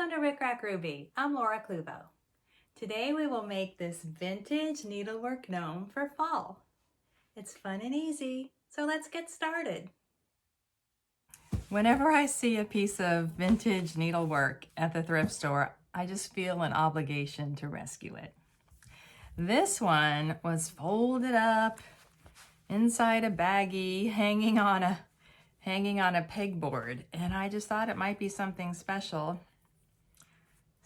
Welcome to RickRackRuby. I'm Laura Cluvo. Today we will make this vintage needlework gnome for fall. It's fun and easy, so let's get started. Whenever I see a piece of vintage needlework at the thrift store, I just feel an obligation to rescue it. This one was folded up inside a baggie, hanging on a pegboard, and I just thought it might be something special.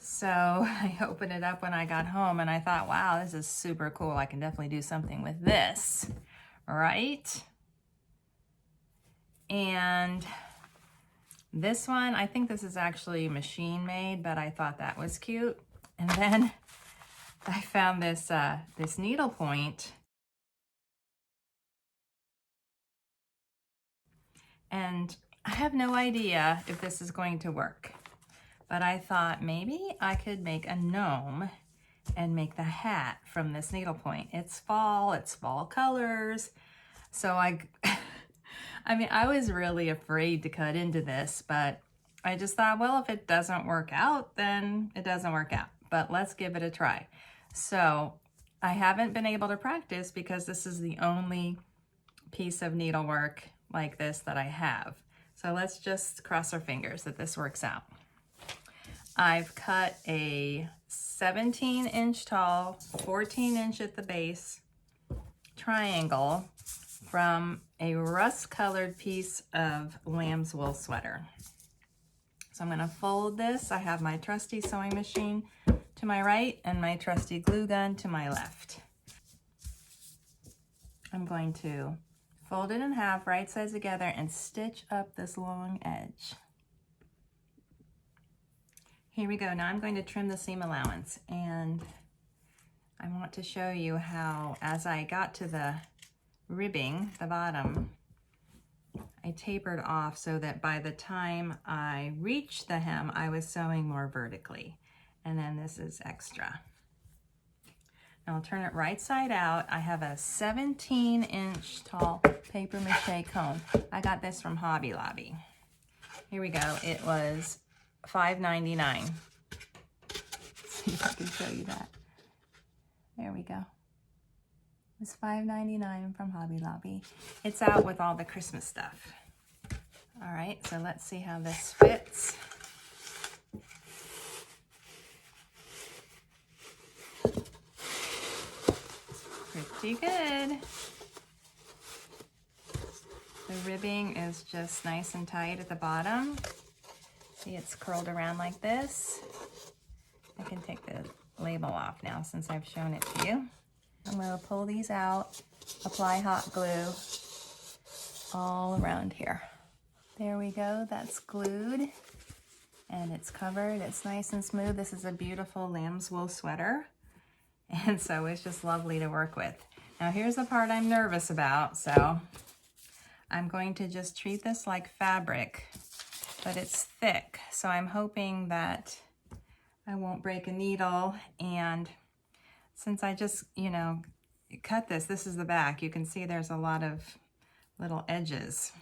So I opened it up when I got home and I thought, wow, this is super cool. I can definitely do something with this, right? And this one, I think this is actually machine made, but I thought that was cute. And then I found this, this needlepoint. And I have no idea if this is going to work. But I thought maybe I could make a gnome and make the hat from this needlepoint. It's fall colors. So I mean, I was really afraid to cut into this, but I just thought, well, if it doesn't work out, then it doesn't work out. But let's give it a try. So I haven't been able to practice because this is the only piece of needlework like this that I have. So let's just cross our fingers that this works out. I've cut a 17-inch tall, 14-inch at the base triangle from a rust-colored piece of lamb's wool sweater. So I'm going to fold this. I have my trusty sewing machine to my right and my trusty glue gun to my left. I'm going to fold it in half, right sides together, and stitch up this long edge. Here we go. Now I'm going to trim the seam allowance, and I want to show you how, as I got to the ribbing, the bottom, I tapered off so that by the time I reached the hem, I was sewing more vertically. And then this is extra. Now I'll turn it right side out. I have a 17-inch tall paper mache cone. I got this from Hobby Lobby. Here we go. It was $5.99. See if I can show you that. There we go. It's $5.99 from Hobby Lobby. It's out with all the Christmas stuff. All right, so let's see how this fits. Pretty good. The ribbing is just nice and tight at the bottom. See, it's curled around like this. I can take the label off now since I've shown it to you. I'm going to pull these out, apply hot glue all around here. There we go, that's glued and it's covered. It's nice and smooth. This is a beautiful lamb's wool sweater, and so it's just lovely to work with. Now here's the part I'm nervous about. So I'm going to just treat this like fabric, but it's thick. So I'm hoping that I won't break a needle. And since I just, cut this, this is the back. You can see there's a lot of little edges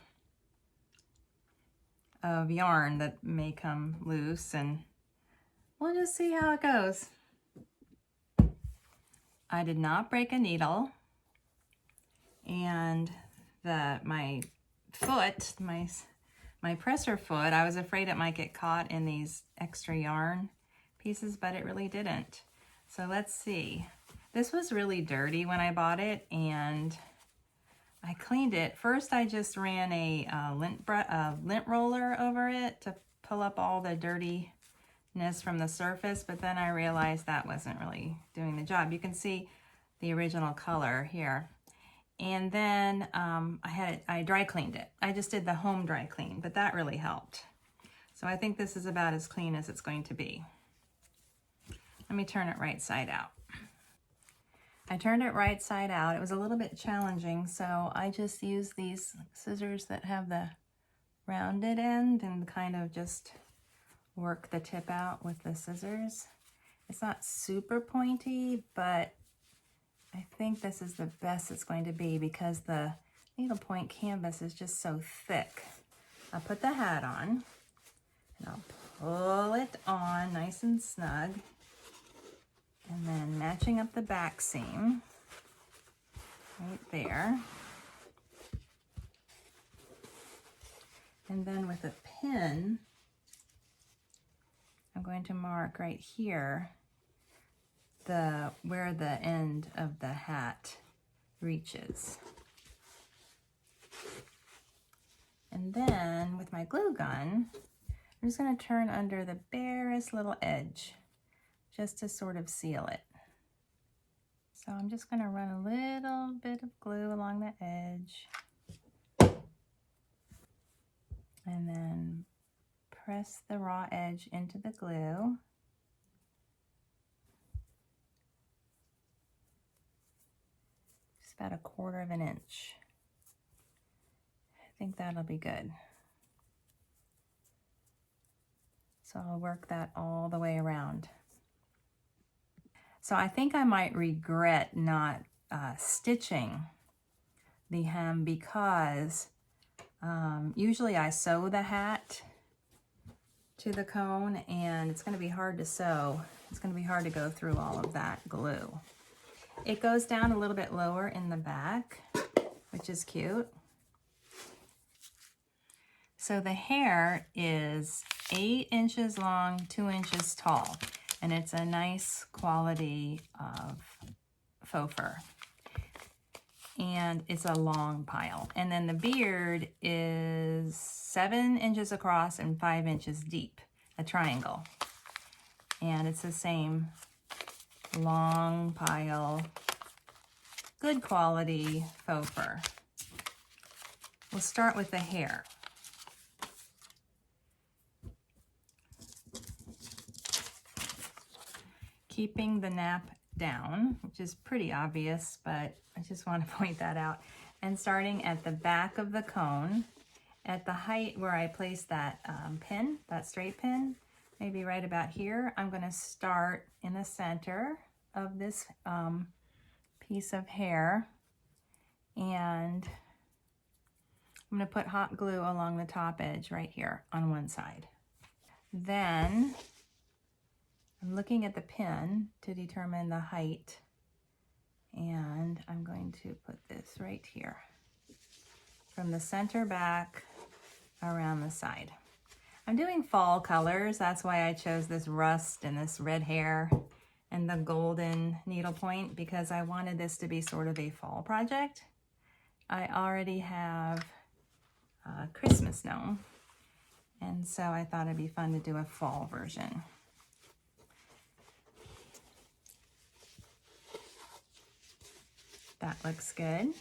of yarn that may come loose, and we'll just see how it goes. I did not break a needle, and my foot, my presser foot, I was afraid it might get caught in these extra yarn pieces, but it really didn't. So let's see. This was really dirty when I bought it, and I cleaned it. First, I just ran a lint roller over it to pull up all the dirtiness from the surface, but then I realized that wasn't really doing the job. You can see the original color here. And then I dry cleaned it. I just did the home dry clean, but that really helped. So I think this is about as clean as it's going to be. Let me turn it right side out. I turned it right side out. It was a little bit challenging, so I just used these scissors that have the rounded end and kind of just work the tip out with the scissors. It's not super pointy, but I think this is the best it's going to be because the needlepoint canvas is just so thick. I'll put the hat on, and I'll pull it on nice and snug, and then matching up the back seam right there. And then with a pin, I'm going to mark right here where the end of the hat reaches. And then with my glue gun, I'm just going to turn under the barest little edge just to sort of seal it. So I'm just going to run a little bit of glue along the edge and then press the raw edge into the glue. Just about 1/4 of an inch. I think that'll be good. So I'll work that all the way around. So I think I might regret not stitching the hem because usually I sew the hat to the cone and it's going to be hard to sew. It's going to be hard to go through all of that glue. It goes down a little bit lower in the back, which is cute. So the hair is 8 inches long, 2 inches tall, and it's a nice quality of faux fur. And it's a long pile. And then the beard is 7 inches across and 5 inches deep, a triangle. And it's the same long pile, good quality faux fur. We'll start with the hair. Keeping the nap down, which is pretty obvious, but I just want to point that out. And starting at the back of the cone, at the height where I placed that pin, that straight pin, maybe right about here, I'm going to start in the center of this piece of hair, and I'm going to put hot glue along the top edge right here on one side. Then I'm looking at the pin to determine the height, and I'm going to put this right here from the center back around the side. I'm doing fall colors, that's why I chose this rust and this red hair and the golden needlepoint, because I wanted this to be sort of a fall project. I already have a Christmas gnome, and so I thought it'd be fun to do a fall version. That looks good.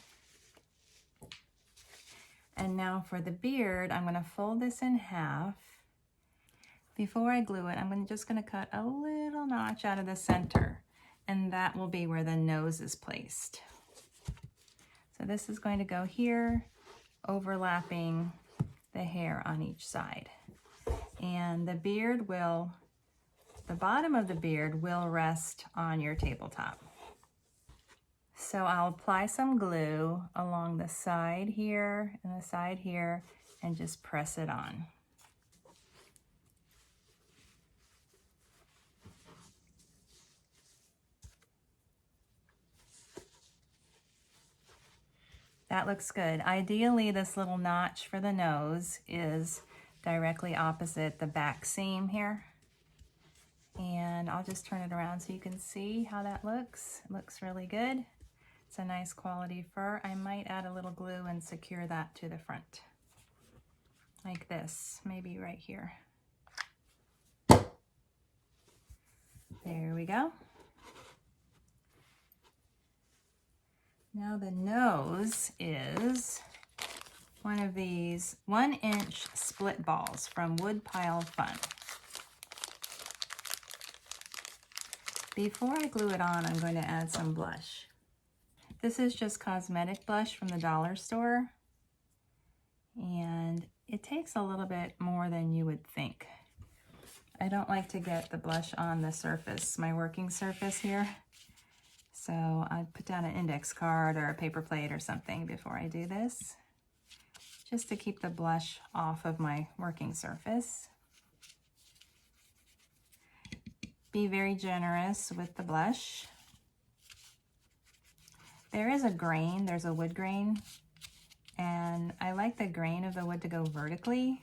And now for the beard, I'm going to fold this in half. Before I glue it, I'm just going to cut a little notch out of the center, and that will be where the nose is placed. So this is going to go here, overlapping the hair on each side. And the beard will, the bottom of the beard will rest on your tabletop. So I'll apply some glue along the side here and the side here and just press it on. That looks good. Ideally, this little notch for the nose is directly opposite the back seam here. And I'll just turn it around so you can see how that looks. It looks really good. It's a nice quality fur. I might add a little glue and secure that to the front. Like this, maybe right here. There we go. Now the nose is one of these 1-inch split balls from Woodpile Fun. Before I glue it on, I'm going to add some blush. This is just Cosmetic blush from the dollar store, and it takes a little bit more than you would think. I don't like to get the blush on the surface, my working surface here, so I put down an index card or a paper plate or something before I do this, just to keep the blush off of my working surface. be very generous with the blush. There is a grain, there's a wood grain, and I like the grain of the wood to go vertically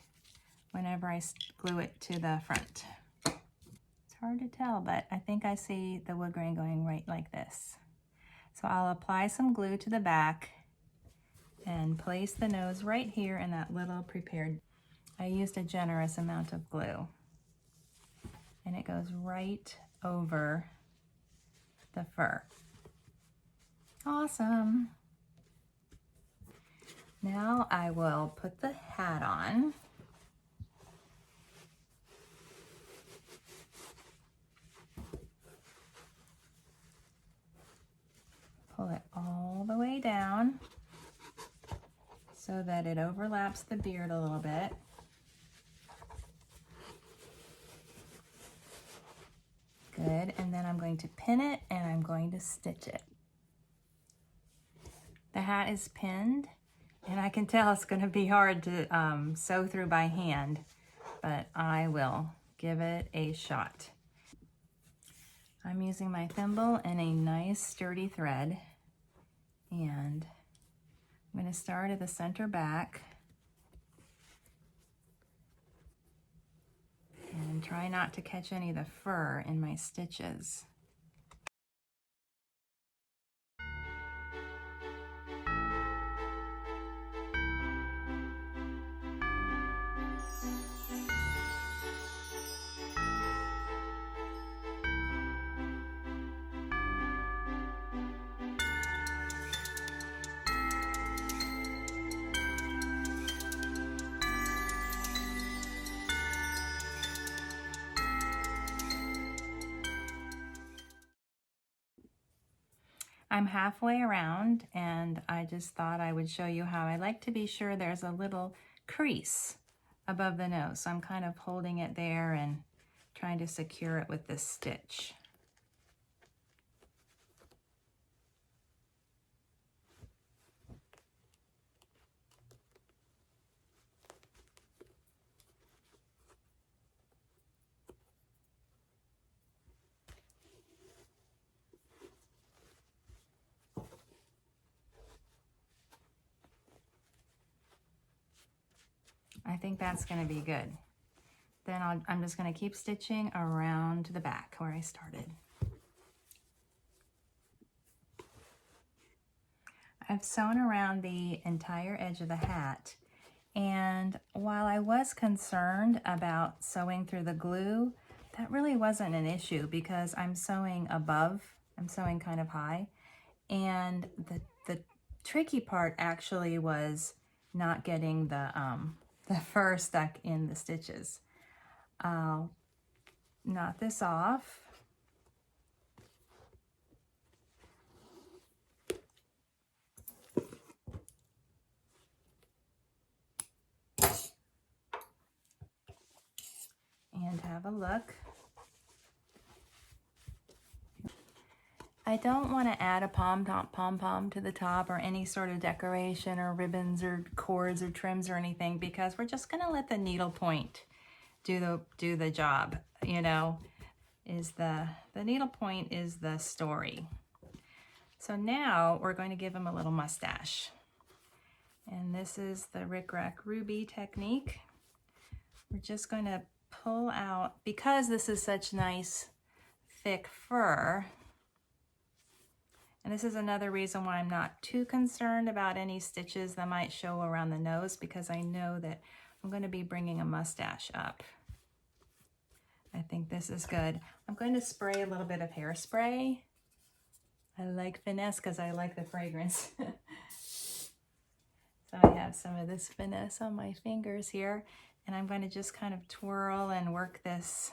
whenever I glue it to the front. It's hard to tell, but I think I see the wood grain going right like this. So I'll apply some glue to the back and place the nose right here in that little prepared. I used a generous amount of glue, and it goes right over the fur. Awesome. Now I will put the hat on. Pull it all the way down so that it overlaps the beard a little bit. Good, and then I'm going to pin it and I'm going to stitch it. The hat is pinned, and I can tell it's going to be hard to sew through by hand, but I will give it a shot. I'm using my thimble and a nice sturdy thread, and I'm going to start at the center back and try not to catch any of the fur in my stitches. I'm halfway around, and I just thought I would show you how I like to be sure there's a little crease above the nose. So I'm kind of holding it there and trying to secure it with this stitch. I think that's going to be good. Then I'm just going to keep stitching around to the back where I started. I've sewn around the entire edge of the hat, and while I was concerned about sewing through the glue, that really wasn't an issue because I'm sewing above, I'm sewing kind of high, and the tricky part actually was not getting the fur stuck in the stitches. I'll knot this off. And have a look. I don't want to add a pom-pom to the top or any sort of decoration or ribbons or cords or trims or anything, because we're just going to let the needlepoint do the job. You know, is the needlepoint is the story. So now we're going to give him a little mustache, and this is the RickRackRuby technique. We're just going to pull out, because this is such nice thick fur. And this is another reason why I'm not too concerned about any stitches that might show around the nose, because I know that I'm going to be bringing a mustache up. I think this is good. I'm going to spray a little bit of hairspray. I like finesse because I like the fragrance. So I have some of this finesse on my fingers here, and I'm going to just kind of twirl and work this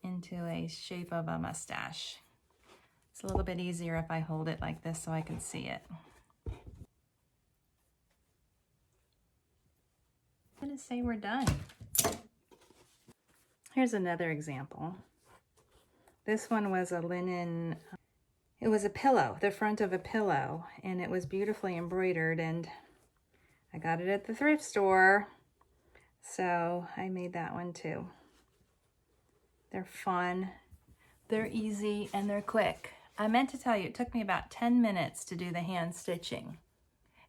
into a shape of a mustache. It's a little bit easier if I hold it like this so I can see it. I'm going to say we're done. Here's another example. This one was a linen, it was a pillow, the front of a pillow, and it was beautifully embroidered, and I got it at the thrift store, so I made that one too. They're fun. They're easy and they're quick. I meant to tell you, it took me about 10 minutes to do the hand stitching.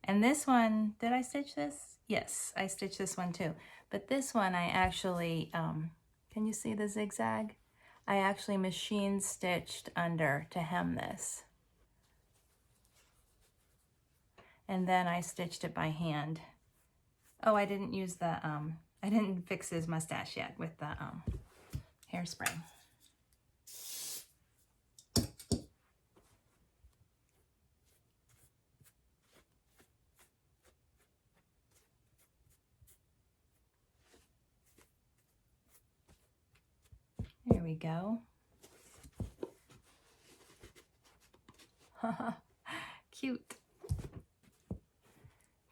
And this one, did I stitch this? Yes, I stitched this one too. But this one I actually, can you see the zigzag? I actually machine stitched under to hem this. And then I stitched it by hand. Oh, I didn't use the, I didn't fix his mustache yet with the hairspray. There we go. Cute.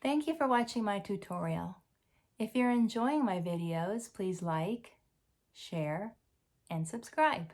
Thank you for watching my tutorial. If you're enjoying my videos, please like, share, and subscribe.